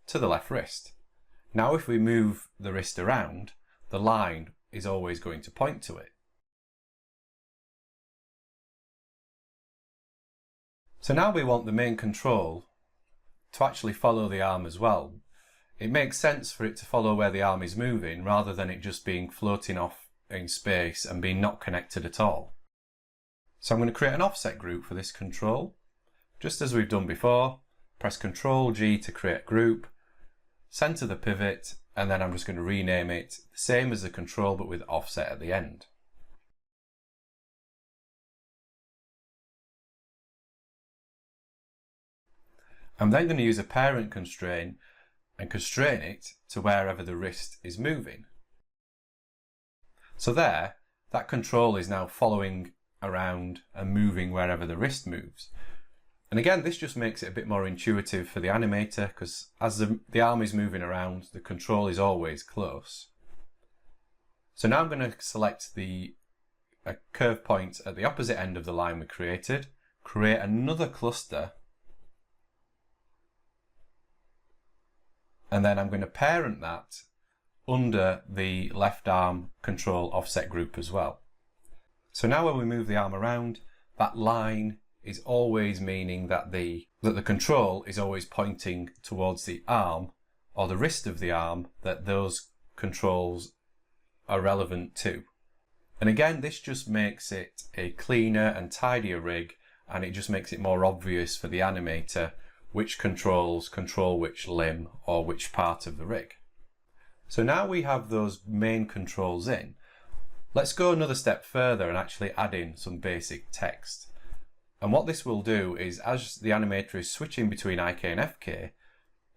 to the left wrist. Now if we move the wrist around, the line is always going to point to it. So now we want the main control to actually follow the arm as well. It makes sense for it to follow where the arm is moving rather than it just being floating off in space and being not connected at all. So I'm going to create an offset group for this control, just as we've done before. Press Ctrl G to create a group, center the pivot, and then I'm just going to rename it the same as the control but with offset at the end. I'm then going to use a parent constraint and constrain it to wherever the wrist is moving. So there, that control is now following around and moving wherever the wrist moves. And again, this just makes it a bit more intuitive for the animator, because as the arm is moving around, the control is always close. So now I'm going to select a curve point at the opposite end of the line we created, create another cluster, and then I'm going to parent that under the left arm control offset group as well. So now when we move the arm around, that line is always meaning that the control is always pointing towards the arm or the wrist of the arm that those controls are relevant to. And again, this just makes it a cleaner and tidier rig, and it just makes it more obvious for the animator which controls control which limb or which part of the rig. So now we have those main controls in. Let's go another step further and actually add in some basic text. And what this will do is, as the animator is switching between IK and FK,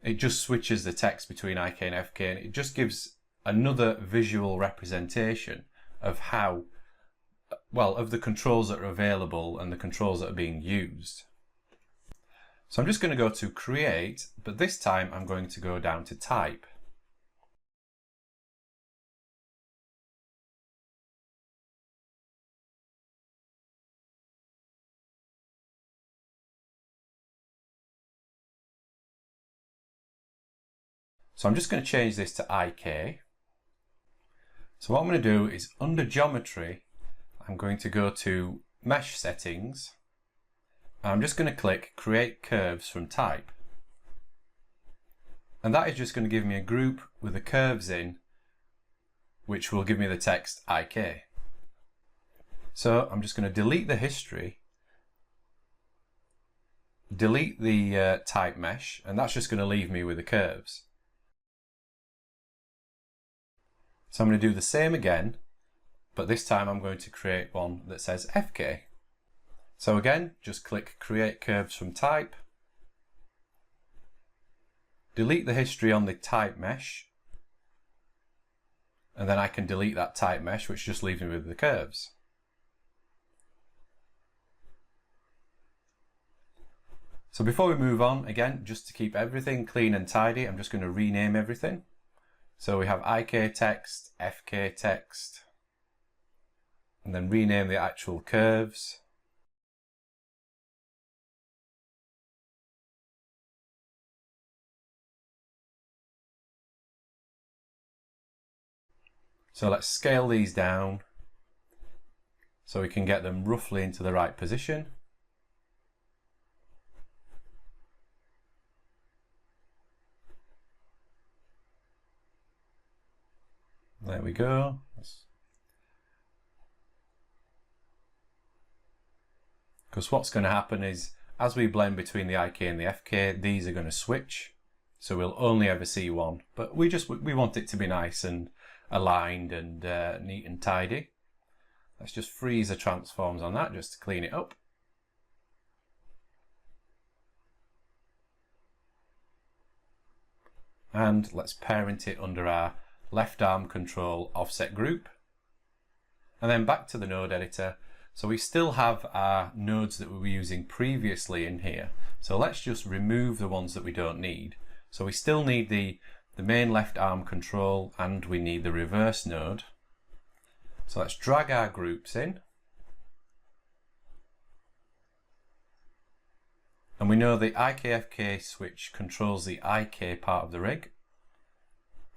it just switches the text between IK and FK, and it just gives another visual representation of of the controls that are available and the controls that are being used. So I'm just going to go to Create, but this time I'm going to go down to Type. So I'm just going to change this to IK. So what I'm going to do is under Geometry, I'm going to go to Mesh Settings. I'm just going to click Create Curves from Type. And that is just going to give me a group with the curves in, which will give me the text IK. So I'm just going to delete the history, delete the type mesh, and that's just going to leave me with the curves. So I'm going to do the same again, but this time I'm going to create one that says FK. So again, just click Create Curves from Type. Delete the history on the type mesh. And then I can delete that type mesh, which just leaves me with the curves. So before we move on, again, just to keep everything clean and tidy, I'm just going to rename everything. So we have IK text, FK text, and then rename the actual curves. So let's scale these down so we can get them roughly into the right position. There we go. Because what's going to happen is, as we blend between the IK and the FK, these are going to switch. So we'll only ever see one. But we want it to be nice and aligned and neat and tidy. Let's just freeze the transforms on that just to clean it up. And let's parent it under our left arm control offset group. And then back to the node editor. So we still have our nodes that we were using previously in here. So let's just remove the ones that we don't need. So we still need the main left arm control, and we need the reverse node. So let's drag our groups in. And we know the IKFK switch controls the IK part of the rig.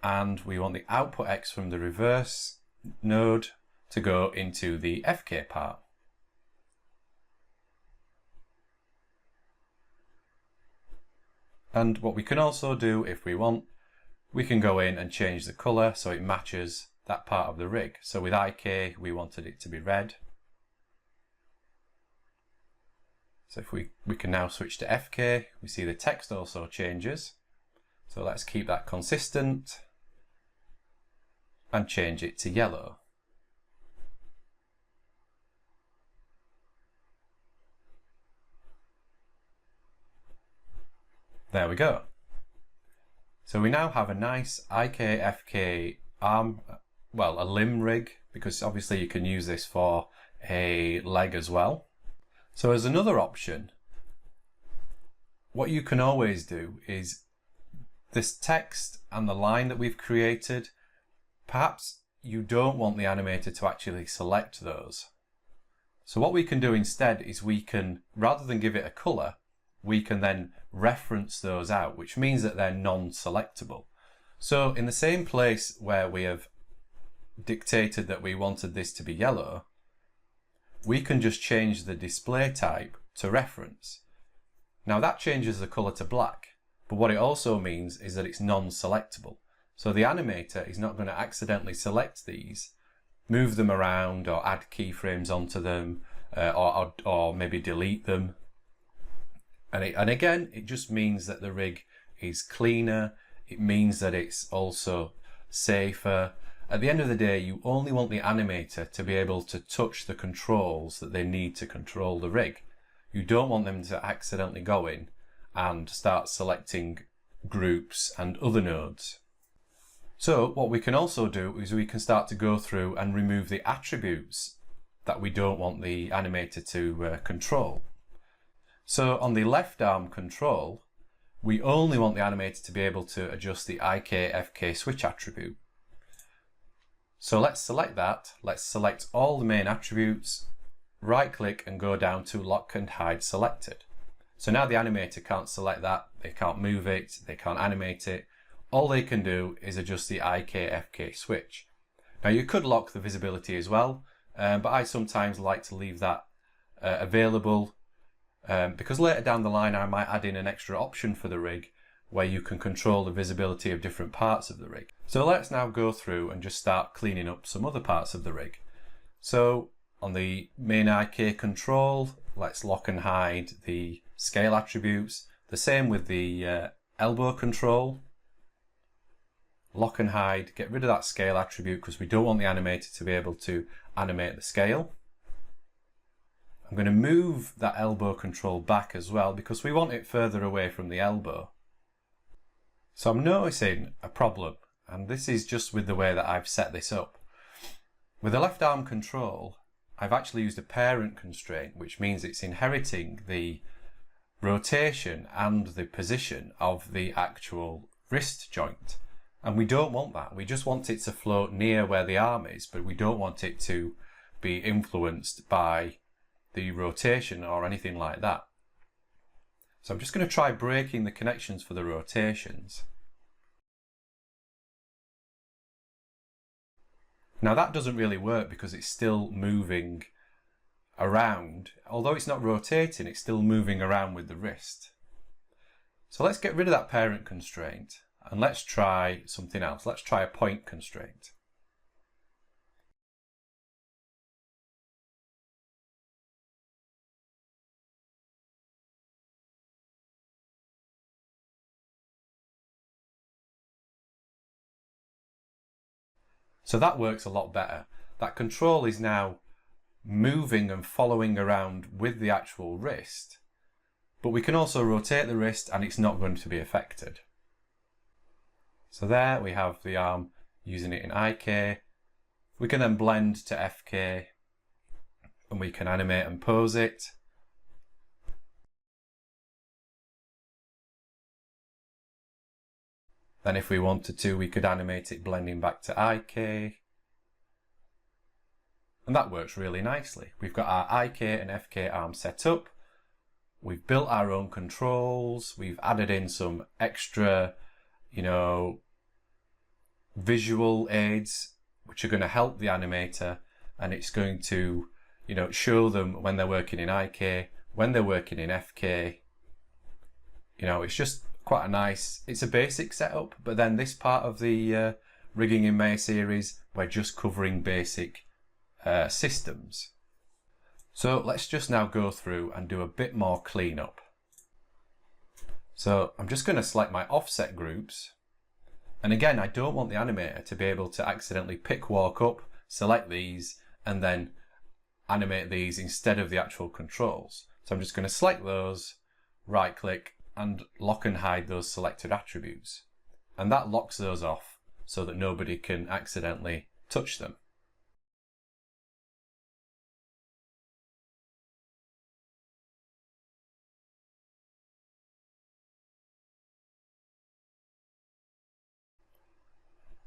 And we want the output X from the reverse node to go into the FK part. And what we can also do, if we want, we can go in and change the color so it matches that part of the rig. So with IK, we wanted it to be red. So if we can now switch to FK, we see the text also changes. So let's keep that consistent and change it to yellow. There we go. So we now have a nice IK-FK arm, well, a limb rig, because obviously you can use this for a leg as well. So as another option, what you can always do is this text and the line that we've created, perhaps you don't want the animator to actually select those. So what we can do instead is we can, rather than give it a color, we can then reference those out, which means that they're non-selectable. So in the same place where we have dictated that we wanted this to be yellow, we can just change the display type to reference. Now that changes the color to black, but what it also means is that it's non-selectable. So the animator is not going to accidentally select these, move them around or add keyframes onto them, or maybe delete them. And again, it just means that the rig is cleaner. It means that it's also safer. At the end of the day, you only want the animator to be able to touch the controls that they need to control the rig. You don't want them to accidentally go in and start selecting groups and other nodes. So what we can also do is we can start to go through and remove the attributes that we don't want the animator to control. So on the left arm control, we only want the animator to be able to adjust the IK-FK switch attribute. So let's select that. Let's select all the main attributes, right click and go down to lock and hide selected. So now the animator can't select that, they can't move it, they can't animate it. All they can do is adjust the IK-FK switch. Now you could lock the visibility as well, but I sometimes like to leave that available. Because later down the line I might add in an extra option for the rig where you can control the visibility of different parts of the rig. So let's now go through and just start cleaning up some other parts of the rig. So on the main IK control, let's lock and hide the scale attributes. The same with the elbow control. Lock and hide, get rid of that scale attribute because we don't want the animator to be able to animate the scale. I'm going to move that elbow control back as well because we want it further away from the elbow. So I'm noticing a problem, and this is just with the way that I've set this up. With the left arm control, I've actually used a parent constraint, which means it's inheriting the rotation and the position of the actual wrist joint. And we don't want that. We just want it to float near where the arm is, but we don't want it to be influenced by the rotation or anything like that. So I'm just going to try breaking the connections for the rotations. Now that doesn't really work because it's still moving around. Although it's not rotating, it's still moving around with the wrist. So let's get rid of that parent constraint and let's try something else. Let's try a point constraint. So that works a lot better. That control is now moving and following around with the actual wrist, but we can also rotate the wrist and it's not going to be affected. So there we have the arm using it in IK. We can then blend to FK and we can animate and pose it. Then if we wanted to, we could animate it blending back to IK. And that works really nicely. We've got our IK and FK arm set up. We've built our own controls. We've added in some extra, visual aids, which are going to help the animator. And it's going to, show them when they're working in IK, when they're working in FK. It's just quite a nice, it's a basic setup, but then this part of the Rigging in May series, we're just covering basic systems. So let's just now go through and do a bit more cleanup. So I'm just going to select my offset groups. And again, I don't want the animator to be able to accidentally pick walk up, select these, and then animate these instead of the actual controls. So I'm just going to select those, right click, and lock and hide those selected attributes. And that locks those off so that nobody can accidentally touch them.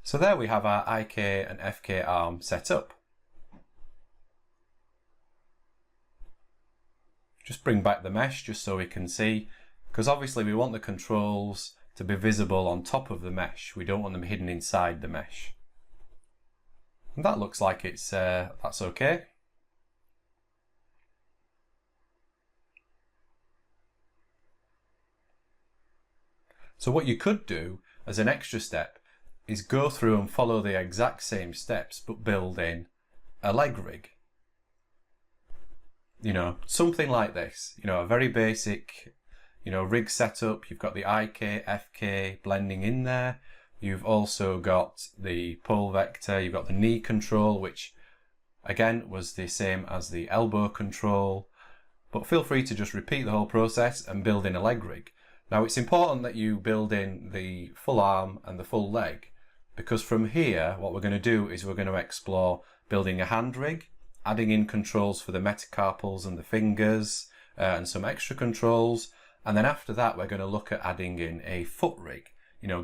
So there we have our IK and FK arm set up. Just bring back the mesh just so we can see, because obviously we want the controls to be visible on top of the mesh. We don't want them hidden inside the mesh. And that looks like it's that's okay. So what you could do as an extra step is go through and follow the exact same steps but build in a leg rig. Something like this, a very basic rig setup. You've got the IK, FK blending in there. You've also got the pole vector. You've got the knee control, which again was the same as the elbow control. But feel free to just repeat the whole process and build in a leg rig. Now it's important that you build in the full arm and the full leg, because from here what we're going to do is we're going to explore building a hand rig, adding in controls for the metacarpals and the fingers and some extra controls. And then after that, we're going to look at adding in a foot rig,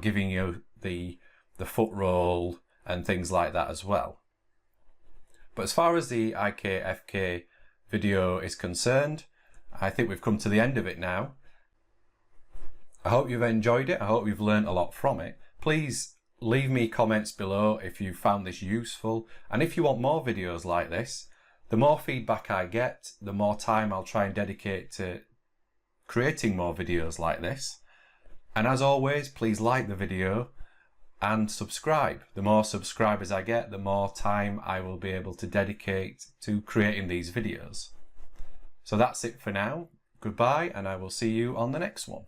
giving you the foot roll and things like that as well. But as far as the IK FK video is concerned, I think we've come to the end of it now. I hope you've enjoyed it. I hope you've learned a lot from it. Please leave me comments below if you found this useful. And if you want more videos like this, the more feedback I get, the more time I'll try and dedicate to creating more videos like this. And as always, please like the video and subscribe. The more subscribers I get, the more time I will be able to dedicate to creating these videos. So that's it for now. Goodbye, and I will see you on the next one.